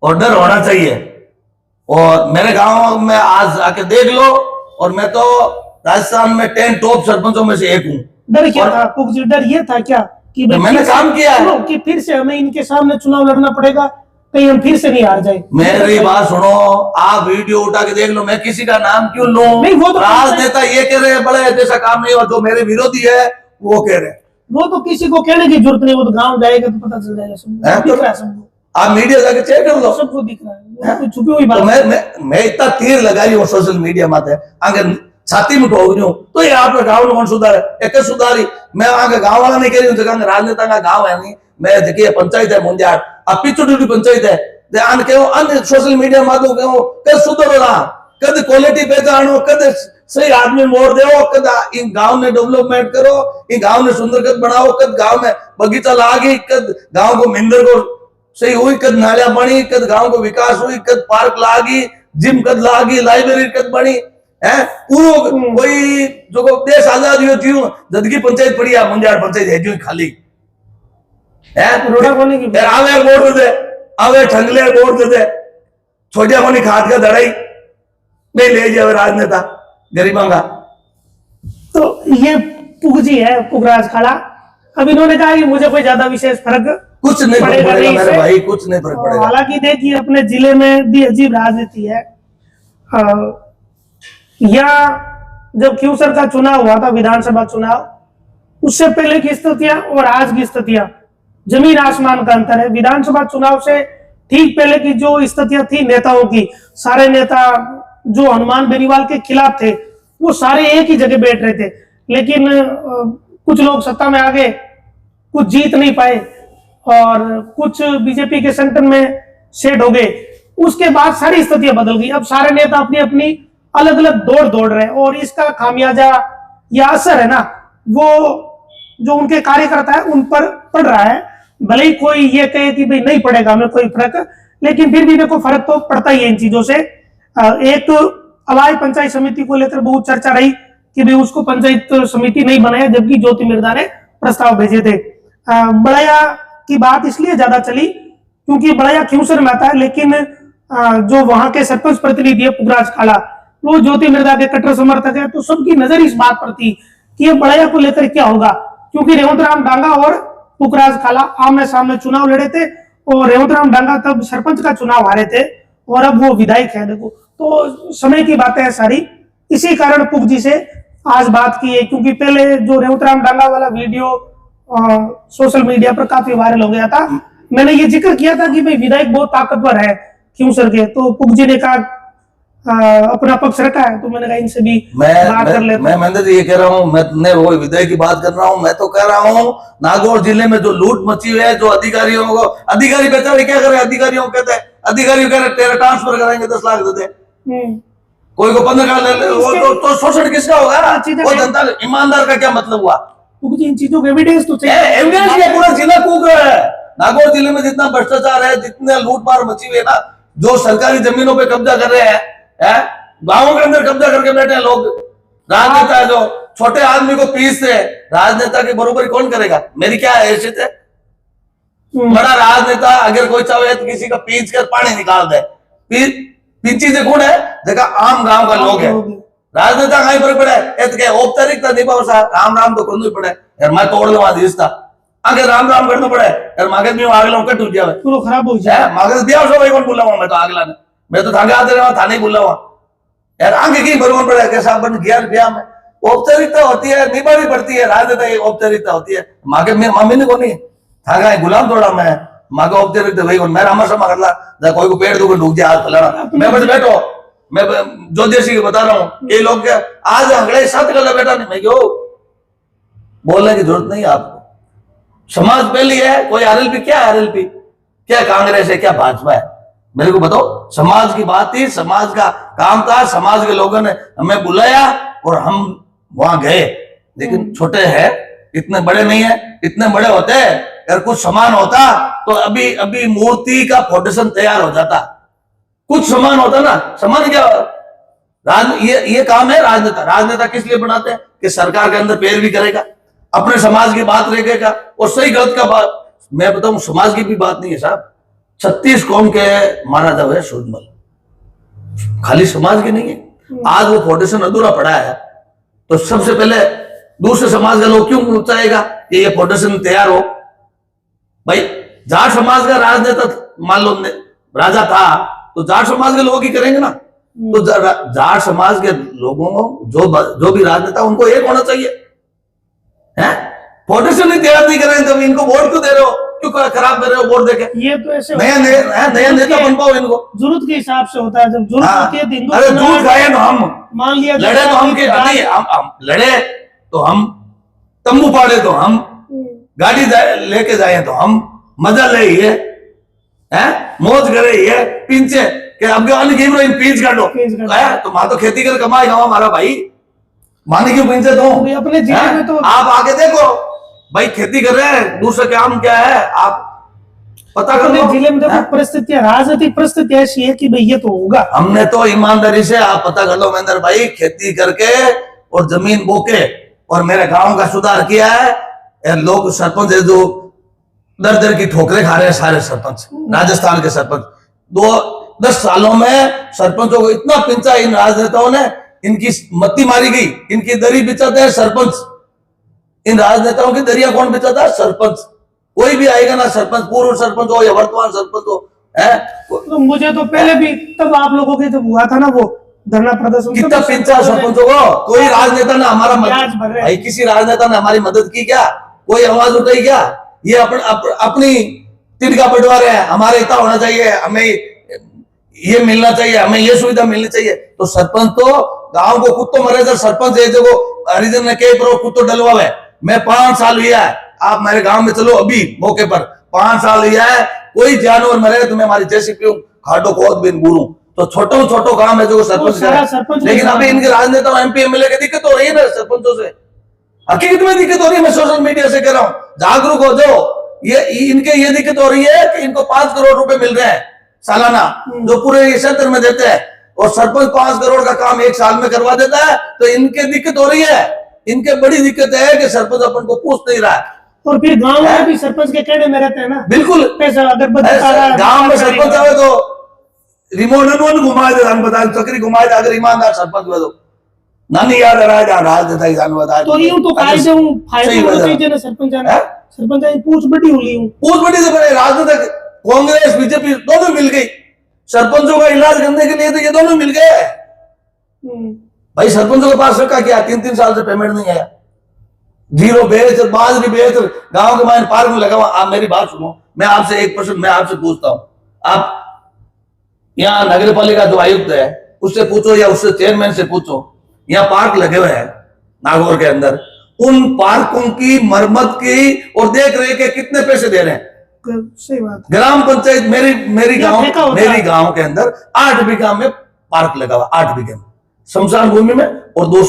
और डर होना चाहिए। और मेरे गांव में आज आके देख लो, और मैं तो राजस्थान में 10 टॉप सरपंचों में से एक हूँ। डर क्या था पुगजी? डर ये था क्या कि तो मैंने काम किया है कि फिर से हमें इनके सामने चुनाव लड़ना पड़ेगा, कहीं हम फिर से नहीं हार जाए? मेरी बात सुनो, आप वीडियो उठा के देख लो, मैं किसी का नाम क्यों लूं? नहीं, वो तो राजनेता ये कह रहे हैं बड़े जैसा काम नहीं हुआ, जो मेरे विरोधी है वो कह रहे हैं। वो तो किसी को कहने की जरूरत नहीं, वो तो गांव जाएगा तो पता चल जाएगा सबको। आप मीडिया जाके चेक कर लो, सबको दिख रहा है, छुपी हुई बात। तो मैं इतना तीर लगाई हूँ सोशल मीडिया माते, अगर छाती में ठोक रही हूँ तो ये आपका गाँव में कौन सुधार है? एक सुधारी मैं वहां का गाँव वाला नहीं कह रही हूँ, जगह राजनेता का गाँव है नहीं, मैं देखिए पंचायत है मुंजाड़, अब पिछोटी पंचायत है, ध्यान के अन्य सोशल मीडिया माध्यम के कद सुधरो रहा, कद क्वालिटी पहचानो, कद सही आदमी वोट दो, कद इन गांव ने डेवलपमेंट करो, इन गांव ने सुंदर कद बनाओ, कद गांव में बगीचा लागी, कद गांव को मिंदर को सही हुई, कद नालियां बनी, कद गांव को विकास हुई, कद पार्क लागी, जिम कद लागी, लाइब्रेरी कद बनी है। पूरा कोई जो देश आजादी होती हूँ जदगी पंचायत पड़ी है, मुंजाड़ पंचायत है जो खाली है, रोड़ा कोने की आवे वोट दे, आवे ठंगले वोट दे दे, छोटिया कोनी खाद का दड़ाई नहीं ले जाए राजनेता गरीबों का। तो ये पुगजी है, पुगराज खाड़ा। अब इन्होंने कहा कि मुझे कोई ज्यादा विशेष फर्क कुछ नहीं पड़ेगा मेरे भाई, कुछ नहीं फर्क पड़ेगा। हालांकि देखिए अपने जिले में भी अजीब राजनीति है। या जब क्यूसर का चुनाव हुआ था, विधानसभा चुनाव, उससे पहले की स्थितियां और आज की स्थितियां जमीन आसमान का अंतर है। विधानसभा चुनाव से ठीक पहले की जो स्थितियां थी नेताओं की, सारे नेता जो हनुमान बेनीवाल के खिलाफ थे वो सारे एक ही जगह बैठ रहे थे, लेकिन कुछ लोग सत्ता में आ गए, कुछ जीत नहीं पाए और कुछ बीजेपी के संगठन में सेट हो गए। उसके बाद सारी स्थितियां बदल गई। अब सारे नेता अपनी अपनी अलग अलग दौड़ रहे हैं और इसका खामियाजा या असर है ना, वो जो उनके कार्यकर्ता है उन पर पड़ रहा है। भले ही कोई ये कहे कि भाई नहीं पड़ेगा हमें कोई फर्क, लेकिन फिर भी देखो फर्क तो पड़ता ही है इन चीजों से। एक अलाय पंचायत समिति को लेकर बहुत चर्चा रही कि भाई उसको पंचायत समिति नहीं बनाया, जबकि ज्योति मिर्धा ने प्रस्ताव भेजे थे। बड़ाया की बात इसलिए ज्यादा चली क्योंकि बड़ाया क्यूसर में आता है, लेकिन जो वहां के सरपंच प्रतिनिधि है पुगराज खाड़ा, वो ज्योति मिर्धा के कट्टर समर्थक है। तो सबकी नजर इस बात पर थी कि ये बड़ाया को लेकर क्या होगा, क्योंकि रेवंत राम डांगा और पुगराज खाड़ा आमने सामने चुनाव लड़े थे और रेवंत राम डांगा तब सरपंच का चुनाव हारे थे और अब वो विधायक है। देखो तो समय की बातें हैं सारी, इसी कारण पुगजी से आज बात की है, क्योंकि पहले जो रेवंत राम डांगा वाला वीडियो सोशल मीडिया पर काफी वायरल हो गया था। मैंने ये जिक्र किया था कि भाई विधायक बहुत ताकतवर है क्यूसर के, तो पुगजी ने कहा अपना पक्ष रखा है, तो मैंने कहा इनसे भी बात कर लेते। मैं महेंद्र जी ये कह रहा हूँ, मैं वो विधायक की बात कर रहा हूँ। मैं तो कह रहा हूँ नागौर जिले में जो लूट मची हुई है, जो अधिकारियों को, अधिकारी बेचारे क्या करे, अधिकारियों को कहते हैं, अधिकारी कह रहे तेरा ट्रांसफर कराएंगे 10 लाख दे दे, कोई को 15 लाख ले, वो तो शोषण किसका होगा? वो जनता ईमानदार का क्या मतलब हुआ? इन चीजों के एविडेंस तो चाहिए। एविडेंस क्या? पूरा जिला कूद रहा है। नागौर जिले में जितना भ्रष्टाचार है, जितने लूटमार मची हुई है ना, जो सरकारी जमीनों पे कब्जा कर रहे हैं, गांवों के अंदर कब्जा करके बैठे हैं लोग। राजनेता जो छोटे आदमी को पीसते हैं, राजनेता की बरोबरी कौन करेगा? मेरी क्या हैसियत है? बड़ा राजनेता अगर कोई चाहे तो किसी का पींच कर पानी निकाल दे, पींची से कौन है? देखा आम गांव का लोग है। राजनेता कहीं फर्क पड़े औपचारिकता निभाओ सा, राम राम तो करना ही पड़े यार, मैं तोड़ लूंगा रिश्ता, आगे राम राम करना पड़े यार, मागे भी आगे लूं कट जाए, पूरा खराब हो जाए, मागे दिया सो भाई कौन बोला हुआ, मैं तो आगे लाने, मैं तो थाने आते रहा, थाने बोला हुआ यार, आगे की बरगोन पड़े कैसा बन गया ब्याह में। औपचारिकता होती है, निभानी पड़ती है, राजनेता की औपचारिकता होती है। मागे मम्मी ने कोनी थागा गुलाम थोड़ा मैं मागे औपचारिकता भाई मेरा हमारा मांग ला कोई को पेड़ दूंगा डूब जाए हाथ फैलाना, मैं बस बैठो, मैं जो देशी के बता रहा हूँ, ये लोग क्या आज अगले 7 गला बैठा नहीं, मैं क्यों बोलने की जरूरत नहीं आपको। समाज पहली है, कोई आरएलपी क्या, आरएलपी क्या, कांग्रेस है क्या, भाजपा है, मेरे को बताओ, समाज की बात थी, समाज का काम था, समाज के लोगों ने हमें बुलाया और हम वहां गए। लेकिन छोटे हैं, इतने बड़े नहीं है। इतने बड़े होते अगर कुछ सामान होता तो अभी अभी मूर्ति का फाउंडेशन तैयार हो जाता। कुछ सामान होता ना, सामान क्या, ये काम है राजनेता। राजनेता किस लिए बनाते हैं कि सरकार के अंदर पैरवी करेगा, अपने समाज की बात रखेगा और सही गलत का बात। मैं बताऊं, समाज की भी बात नहीं है साहब, 36 कौम के महाराजा है सूरजमल, खाली समाज के नहीं है। आज वो फाउंडेशन अधूरा पड़ा है तो सबसे पहले दूसरे समाज के लोग क्यों चाहेगा कि ये फाउंडेशन तैयार हो। भाई जाट समाज का राजनेता मान लो राजा था तो जाट समाज के लोग ही करेंगे ना। तो जाट समाज के लोगों को जो भी राजनेता उनको एक होना चाहिए है। फाउंडेशन ही तैयार नहीं करेंगे तो इनको वोट क्यों दे रहे हो, क्यों खराब कर रहे हो वोट देके। ये तो ऐसे नया नेता बन पाओ इनको, जरूरत के हिसाब से होता है। जब जरूरत होती है तो हिंदू अरे दूध खाए तो हम मान लिया लड़े तो हम नहीं, हम लड़े तो हम, तंबू पाड़े तो हम, गाड़ी लेके जाए तो हम, मजा ले ये है, मौज करे ये पीछे कि अब इन पीछ काटो तो माँ तो खेती कर कमाएगा हमारा भाई, माने क्यों पीछे तो अपने जिले में तो आप आगे देखो भाई, खेती कर रहे हैं, दूसरा काम क्या है आप पता कर लो। जिले में देखो परिस्थितियां, राजनीतिक परिस्थिति ऐसी है कि भाई ये तो होगा। हमने तो ईमानदारी से, आप पता कर लो महेंद्र भाई, खेती करके और जमीन बोके और मेरे गांव का सुधार किया है। लोग सरपंच है जो दर दर की ठोकरें खा रहे हैं, सारे सरपंच राजस्थान के सरपंच 10 सालों में सरपंचों को इतना पिंचा इन राजनेताओं ने, इनकी मत्ती मारी गई, इनकी दरी बिछाते हैं सरपंच। इन राजनेताओं की दरिया कौन बिछाता है? सरपंच। कोई भी आएगा ना, सरपंच, पूर्व सरपंच हो या वर्तमान सरपंच हो, है तो मुझे तो पहले भी तब आप लोगों के जब हुआ था ना वो धरना प्रदर्शन, कितना पिंचा सरपंचों को। कोई राजनेता ने हमारा भाई, किसी राजनेता ने हमारी मदद की क्या? कोई आवाज उठाई क्या? ये अपनी तिनका बंटवारे हैं, हमारे इतना होना चाहिए, हमें ये मिलना चाहिए, हमें ये सुविधा मिलनी चाहिए। तो सरपंच तो गांव को कुत्तो मरे जब सरपंच है जो हरिजन ने कई करोड़ कुत्तो डलवा है। मैं 5 साल हुआ है, आप मेरे गांव में चलो अभी मौके पर, 5 साल हुआ है, कोई जानवर मरे तो मैं हमारी जैसी क्यों खाटो खोद बिन गुरु। तो छोटो काम है जो सरपंच। लेकिन अभी इनके राजनेता MP MLA की दिक्कत हो रही है ना सरपंचों से, हकीकत में दिक्कत हो रही है। मैं सोशल मीडिया से कह रहा हूँ, जागरूक हो जाओ। ये इनके ये दिक्कत हो रही है कि इनको 5 करोड़ रुपए मिल रहे हैं सालाना, जो पूरे क्षेत्र में देते हैं, और सरपंच 5 करोड़ का काम 1 साल में करवा देता है। तो इनके दिक्कत हो रही है, इनके बड़ी दिक्कत है कि सरपंच अपन को पूछ नहीं रहा है। और फिर गांव में भी सरपंच के कहने में रहते हैं ना, बिल्कुल पैसा अगर गांव में सरपंच आवे तो रिमोट घुमा दे, बता चक्री घुमा दे, अगर ईमानदार सरपंच हुआ तो नानी याद रहा जहाँ राजनेता ही बता। तो यूं तो कायदे हूं फायदा होना चाहिए ना सरपंच आना, सरपंच आई पूछ बड़ी हो ली हूं, पूछ बड़ी से बड़े राजनेता कांग्रेस बीजेपी दोनों मिल गई सरपंचों का इलाज करने के लिए, तो ये दोनों मिल गए भाई। सरपंचों के पास रखा क्या? 3-3 साल से पेमेंट नहीं आया, जीरो बेच, बाजरी बेच, गांव के मायने पार्क में लगा हुआ। आप मेरी बात सुनो, मैं आपसे एक प्रश्न मैं आपसे पूछता हूं, आप यहाँ नगर पालिका जो आयुक्त है उससे पूछो या उससे चेयरमैन से पूछो, यहाँ पार्क लगे हुए हैं नागौर के अंदर, उन पार्कों की मरम्मत की और देख रेख के कितने पैसे दे रहे हैं? सही बात। ग्राम पंचायत मेरी गांव के अंदर 8 बीघा में पार्क लगा हुआ, 8 बीघे में शमशान भूमि में, और 2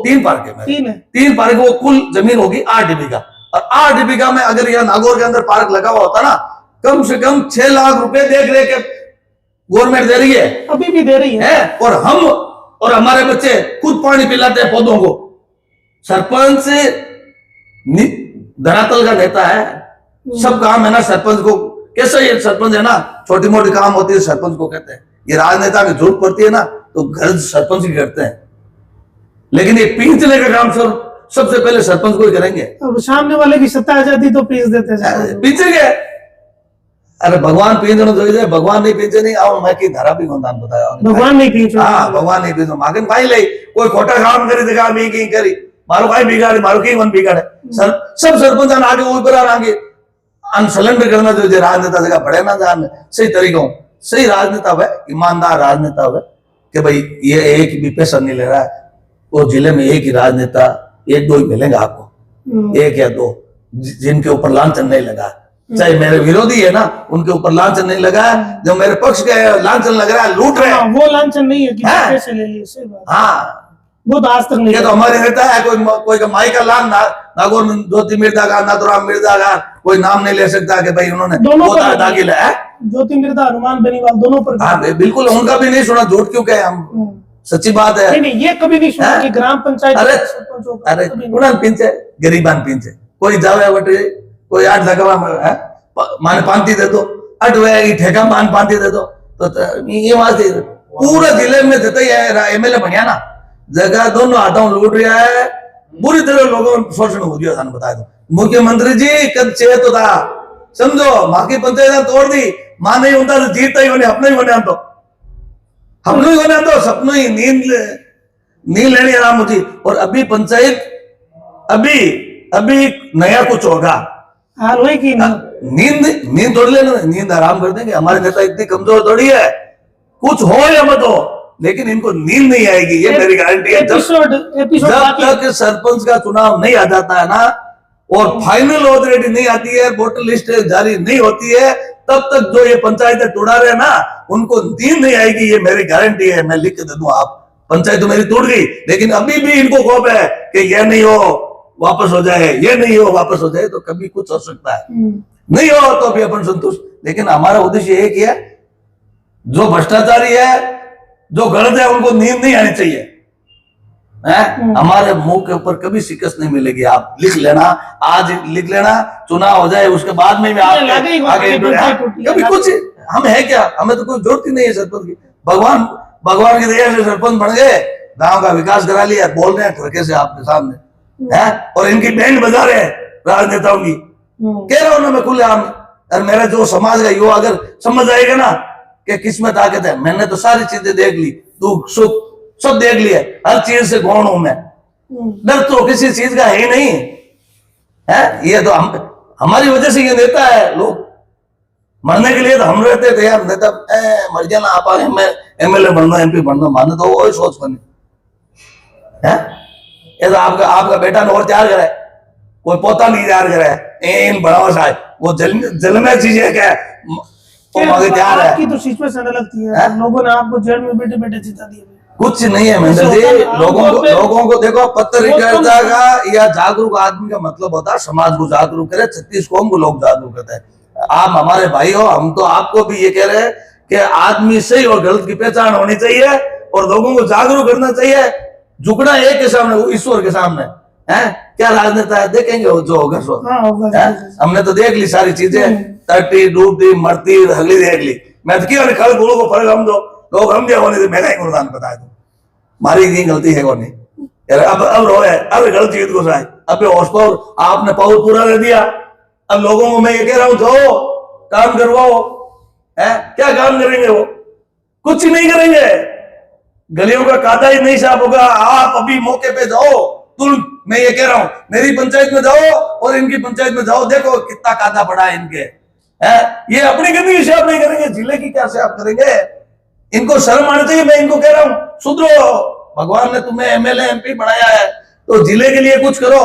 3 पार्क है, 3 पार्क, वो कुल जमीन होगी 8 बीघा। और 8 बीघा में अगर यहाँ नागौर के अंदर पार्क लगा हुआ होता ना, कम से कम 6 लाख रुपए देख रेख के गवर्नमेंट दे रही है, अभी भी दे रही है। और हम और हमारे बच्चे खुद पानी पिलाते हैं पौधों को। सरपंच धरातल का नेता है, सब काम है ना सरपंच को। कैसे ये सरपंच है ना, छोटी मोटी काम होती है सरपंच को कहते हैं। ये राजनेता की जरूरत पड़ती है ना तो घर सरपंच ही करते हैं, लेकिन ये पींचने का काम सबसे पहले सरपंच को ही करेंगे। अब सामने वाले की सत्ता आ जाती तो पीस देते हैं, पीछेंगे। अरे भगवान पींचना चाहिए, भगवान नहीं पीछे नहीं आओ, मैं की धारा भी दान बताया, भगवान नहीं पीछे। हाँ भगवान नहीं पीछो मागन भाई ले कोई खोटा काम करी दिखा मैं की करी मारो भाई बिगाड़े मारो की मन बिगाड़े सब सरपंच आगे ऊपर आगे अनसलेंडर करना चाहिए। राजनेता जगह बड़े ना जान सही तरीकों, सही राजनेता हुए, ईमानदार राजनेता हुए कि भाई ये एक भी पैसा नहीं ले रहा है। वो जिले में एक ही राजनेता 1-2 ही मिलेंगे आपको, 1 या 2 जिनके ऊपर लांछन नहीं लगा, चाहे मेरे विरोधी है ना, उनके ऊपर लांछन नहीं लगा है, जो मेरे पक्ष के लांछन लग रहा है, लूट रहे हैं। वो लांछन नहीं है कि हाँ। पैसे ले लिए, सही बात। हाँ, वो तो आज तक नहीं ये तो हमारे नेता है, कोई का माई का लान नागौर ज्योति मिर्जा का, नाथुराम मिर्जा का कोई नाम नहीं ले सकता कि भाई उन्होंने दोनों वो पर दाखिल है। ज्योति मिर्जा, हनुमान बेनीवाल दोनों पर। हाँ बिल्कुल, उनका भी नहीं सुना, झूठ क्यों कहे हम, सच्ची बात है। नहीं, ये कभी नहीं सुना कि ग्राम पंचायत अरे सरपंचों का, अरे कभी नहीं। उड़ान पीछे गरीबान पीछे कोई जावे बटे, कोई 8 लगवा मान पांती दे दो, 8 वे ठेका मान पांती दे दो, तो ये बात है। पूरे जिले में देता ही एमएलए बनिया ना, जगह दोनों हाथों लूट रहा है, बुरी तरह लोगों में शोषण हो गया। थाने बता दो मुख्यमंत्री जी कद चेत तो था, समझो माँ की पंचायत तोड़ दी, मां नहीं होता तो जीतता ही होने, अपने ही होने तो अपनों ही होने तो सपनों ही नींद लेनी आराम होती। और अभी पंचायत अभी नया कुछ होगा, हाल वही की नहीं। नींद तोड़ लेना, नींद आराम कर देंगे। हमारे नेता इतनी कमजोर थोड़ी है, कुछ हो या मत हो लेकिन इनको नींद नहीं आएगी, ये मेरी गारंटी है। जब तक सरपंच का चुनाव नहीं आ जाता है ना, और फाइनल ऑथोरिटी नहीं आती है, वोटर लिस्ट जारी नहीं होती है, तब तक जो ये पंचायतें टुड़ा रहे ना, उनको नींद नहीं आएगी, ये मेरी गारंटी है। मैं लिख के दे दूं, आप पंचायत तो मेरी टूट गई, लेकिन अभी भी इनको खौफ है कि ये नहीं हो वापस हो जाए, ये नहीं हो वापस हो जाए, तो कभी कुछ हो सकता है। नहीं हो तो भी अपन संतुष्ट। लेकिन हमारा उद्देश्य एक ही है, जो भ्रष्टाचारी है, जो गलत है, उनको नींद नहीं आनी चाहिए। हमारे मुंह के ऊपर कभी शिकस्त नहीं मिलेगी। आप लिख लेना, आज लिख लेना, चुनाव हो जाए उसके बाद में भी आगे कभी कुछ हम है क्या, हमें तो कोई जरूरत ही नहीं है सरपंच की। भगवान की दया से सरपंच बन गए, गांव का विकास करा लिया, बोल रहे हैं ठरके से आपके सामने है, और इनकी बैंड बजा रहे हैं राजनेताओं की। कह रहा हूं ना मैं खुले आम, और मेरा जो समाज का युवा अगर समझ आएगा ना कि किसमें ताकत है। मैंने तो सारी चीजें देख ली, दुख सुख सब देख लिया, हर चीज से गौण हूं मैं, डर तो किसी चीज का है ही नहीं है। ये तो हमारी वजह से ये नेता है। लोग मरने के लिए तो हम रहते थे यार, नेता मर जाना, आप एमएलए बनना, एमपी बनना, माने तो वही सोच बनी है। ये तो आपका बेटा ने और तैयार करा है, कोई पोता नहीं तैयार करा है, इन बढ़ावा साहब वो जल में चीजें क्या तैयार है। आपकी तो सिचुएशन अलग थी है? लोगों ने आपको जेल में बैठे बैठे जिता दिया। कुछ नहीं है महेंद्र जी, लोगों को देखो, पत्रकारिता का या जागरूक आदमी का मतलब होता है समाज को जागरूक करे, 36 कौम को लोग जागरूक करते हैं। आप हमारे भाई हो, हम तो आपको भी ये कह रहे हैं कि आदमी सही और गलत की पहचान होनी चाहिए, और लोगों को जागरूक करना चाहिए। झुकना एक के सामने, वो ईश्वर के सामने है। क्या राजनेता है, देखेंगे जो होगा सो। हमने तो देख ली सारी चीजें, तटी डूबती मरती अगली देख ली। मैं तो क्यों कल गुरु को फर्क हम दो, लोग हम होने से मेरा ही गुरुदान बताया दो, मारी की गलती है कौन नहीं यार। अब रो है, अब गलत चीज को साय, अब हॉर्स पावर आपने पावर पूरा कर दिया। अब लोगों को मैं ये कह रहा हूं, जाओ काम करवाओ, है क्या काम करेंगे वो, कुछ ही नहीं करेंगे। गलियों का कादा ही नहीं साफ होगा। आप अभी मौके पे जाओ तुरंत, मैं ये कह रहा हूं, मेरी पंचायत में जाओ और इनकी पंचायत में जाओ, देखो कितना कादा पड़ा है इनके। ये अपनी गंदगी की साफ नहीं करेंगे, जिले की क्या साफ करेंगे। इनको शर्म आनी चाहिए। मैं इनको कह रहा हूं, सुधरो। भगवान ने तुम्हें एमएलए एमपी बनाया है तो जिले के लिए कुछ करो।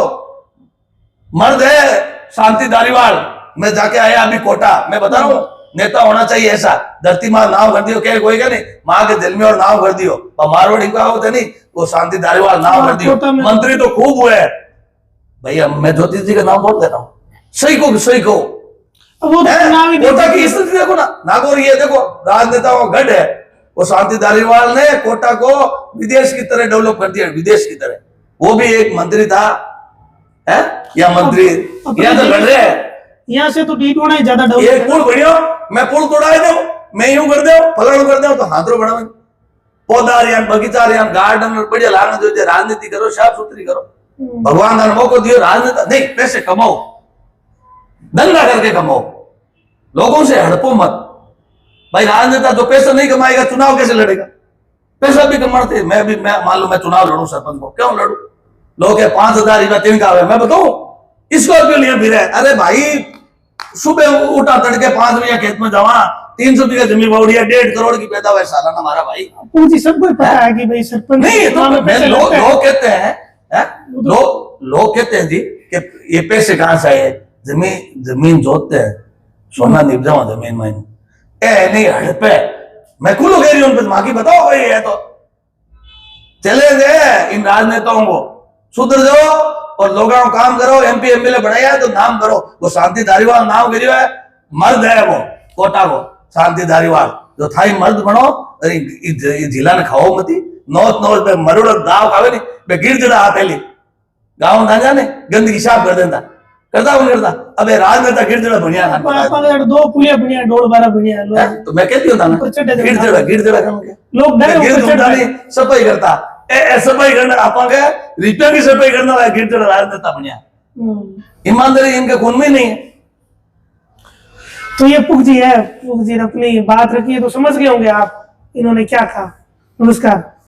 मर्द है शांति धारीवाल, मैं जाके आया अभी कोटा, मैं बता रहा हूं, नेता होना चाहिए ऐसा। धरती माँ नाव कर दियो, क्या कोई क्या नहीं, माँ के दिल में और नाव कर दियो, मारवाड़ी का होता नहीं, वो शांति धारीवाल नाव कर दियो। मंत्री तो खूब हुए भैया, मैं ज्योति जी का नाम बोल दे रहा हूँ, सही को कोटा की स्थिति देखो ना, नागौर ये देखो राजनेताओं का गढ़ है। वो शांति धारीवाल ने कोटा को विदेश की तरह डेवलप कर दिया, विदेश की तरह। वो भी एक मंत्री था, है या मंत्री यहाँ तो लड़ रहे हैं। यहाँ से तो डीडोना ही ज्यादा डेवलप। एक पुल बढ़िया, मैं पुल तोड़ा दो, मैं यूं कर दो, फलाणु कर दो, तो हाथों बढ़ावे पौधा रियान बगीचा रियान गार्डन बढ़िया लाना जो राजनीति करो, साफ सुथरी करो। भगवान ने मौको दियो, राजनेता नहीं, पैसे कमाओ, धंधा करके कमाओ, लोगों से हड़पो मत। भाई राजनेता जो पैसा नहीं कमाएगा चुनाव कैसे लड़ेगा। पैसा भी कमाते, मैं मान लो मैं चुनाव लड़ू सरपंच को, क्यों लड़ू, लोग 5,000 तीन का मैं बताऊं स्कॉर्पियो लिए फिर है। अरे भाई सुबह उठा तड़के 5 बजे खेत में जावा, 300 बीघा जमीन बाउडिया, 1.5 करोड़ की पैदावार सालाना हमारा भाई। पूंजी सबको पता है कि भाई सरपंच नहीं, तो लोग कहते हैं, लोग कहते हैं जी कि ये पैसे कहां से आए, जमीन जोतते हैं, सोना निभ जाओ जमीन में ए नहीं हड़पे मैं खुलो कह रही हूं मां की बताओ भाई है तो चले गए इन राजनेताओं को सुधर जाओ और लोगों को काम करो एमपी एमएलए बनाया है तो नाम करो वो शांति धारीवाल नाम करियो है मर्द है वो कोटा को शांति धारीवाल जो थाई मर्द बनो जिला ने खाओ मती नौत नौत पे मरुड़ दाव खावे नहीं बे गिर जड़ा आ पहले गांव ना जाने गंदगी साफ कर देता करता कौन करता अबे राजनेता गिर जड़ा बनिया दो पुलिया बनिया 12 बनिया तो मैं कहती हूं ना गिर जड़ा लोग डरे सफाई करता ए सफाई करना आपा के रिपेयर की सफाई करना है गिर जड़ा राजनेता बनिया ईमानदारी इनके खून में नहीं है। तो ये पुग जी है, पुग जी ने अपनी बात रखी है तो समझ गए होंगे आप इन्होंने क्या कहा। नमस्कार।